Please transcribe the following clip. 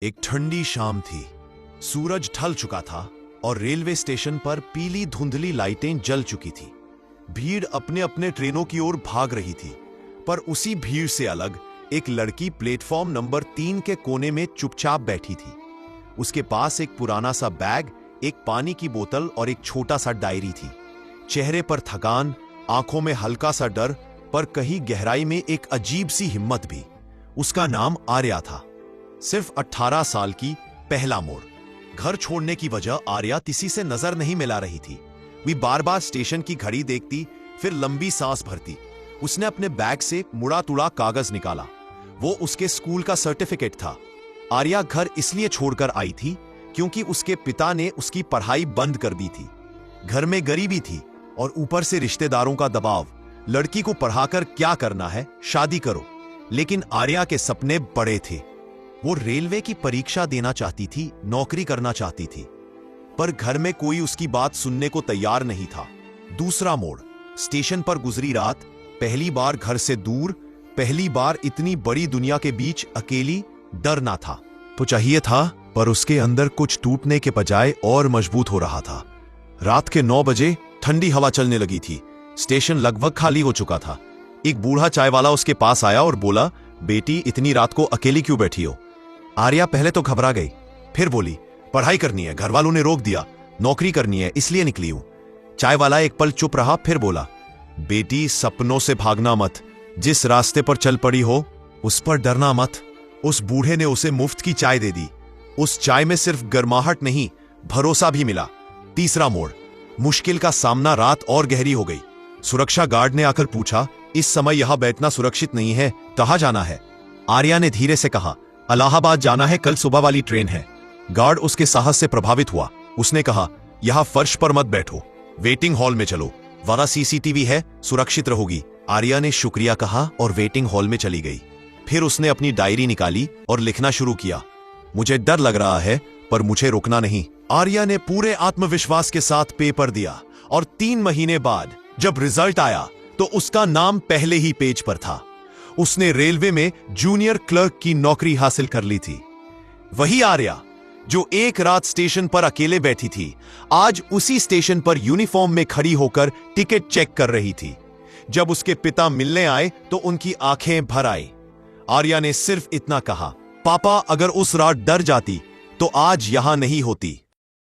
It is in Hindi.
एक ठंडी शाम थी। सूरज ढल चुका था और रेलवे स्टेशन पर पीली धुंधली लाइटें जल चुकी थी। भीड़ अपने अपने ट्रेनों की ओर भाग रही थी, पर उसी भीड़ से अलग एक लड़की प्लेटफॉर्म नंबर 3 के कोने में चुपचाप बैठी थी। उसके पास एक पुराना सा बैग, एक पानी की बोतल और एक छोटा सा डायरी थी। चेहरे पर थकान, आंखों में हल्का सा डर, पर कहीं गहराई में एक अजीब सी हिम्मत भी। उसका नाम आर्या था। सिर्फ 18 साल की, पहला मोड़। घर छोड़ने की वजह आर्या किसी से नजर नहीं मिला रही थी। वे बार बार स्टेशन की घड़ी देखती, फिर लंबी सांस भरती। उसने अपने बैग से मुड़ा तुड़ा कागज निकाला। वो उसके स्कूल का सर्टिफिकेट था। आर्या घर इसलिए छोड़कर आई थी क्योंकि उसके पिता ने उसकी पढ़ाई बंद कर दी थी। घर में गरीबी थी और ऊपर से रिश्तेदारों का दबाव। लड़की को पढ़ाकर क्या करना है, शादी करो। लेकिन आर्या के सपने बड़े थे। वो रेलवे की परीक्षा देना चाहती थी, नौकरी करना चाहती थी, पर घर में कोई उसकी बात सुनने को तैयार नहीं था। दूसरा मोड़। स्टेशन पर गुजरी रात। पहली बार घर से दूर, पहली बार इतनी बड़ी दुनिया के बीच अकेली। डर ना था तो चाहिए था, पर उसके अंदर कुछ टूटने के बजाय और मजबूत हो रहा था। रात के 9 बजे ठंडी हवा चलने लगी थी। स्टेशन लगभग खाली हो चुका था। एक बूढ़ा चाय वाला उसके पास आया और बोला, बेटी इतनी रात को अकेली क्यों बैठी हो? आर्या पहले तो घबरा गई, फिर बोली, पढ़ाई करनी है, घर वालों ने रोक दिया। नौकरी करनी है, इसलिए निकली हूं। चाय वाला एक पल चुप रहा, फिर बोला, बेटी सपनों से भागना मत। जिस रास्ते पर चल पड़ी हो उस पर डरना मत। उस बूढ़े ने उसे मुफ्त की चाय दे दी। उस चाय में सिर्फ गर्माहट नहीं, भरोसा भी मिला। तीसरा मोड़। मुश्किल का सामना। रात और गहरी हो गई। सुरक्षा गार्ड ने आकर पूछा, इस समय यहां बैठना सुरक्षित नहीं है, कहां जाना है? आर्या ने धीरे से कहा, इलाहाबाद जाना है, कल सुबह वाली ट्रेन है। गार्ड उसके साहस से प्रभावित हुआ। उसने कहा, यहां फर्श पर मत बैठो, वेटिंग हॉल में चलो, वहां सीसीटीवी है, सुरक्षित रहोगी। आर्या ने शुक्रिया कहा और वेटिंग हॉल में चली गई। फिर उसने अपनी डायरी निकाली और लिखना शुरू किया। मुझे डर लग रहा है, पर मुझे रुकना नहीं। आर्या ने पूरे आत्मविश्वास के साथ पेपर दिया और 3 महीने बाद जब रिजल्ट आया तो उसका नाम पहले ही पेज पर था। उसने रेलवे में जूनियर क्लर्क की नौकरी हासिल कर ली थी। वही आर्या जो एक रात स्टेशन पर अकेले बैठी थी, आज उसी स्टेशन पर यूनिफॉर्म में खड़ी होकर टिकट चेक कर रही थी। जब उसके पिता मिलने आए तो उनकी आंखें भर आई। आर्या ने सिर्फ इतना कहा, पापा अगर उस रात डर जाती तो आज यहां नहीं होती।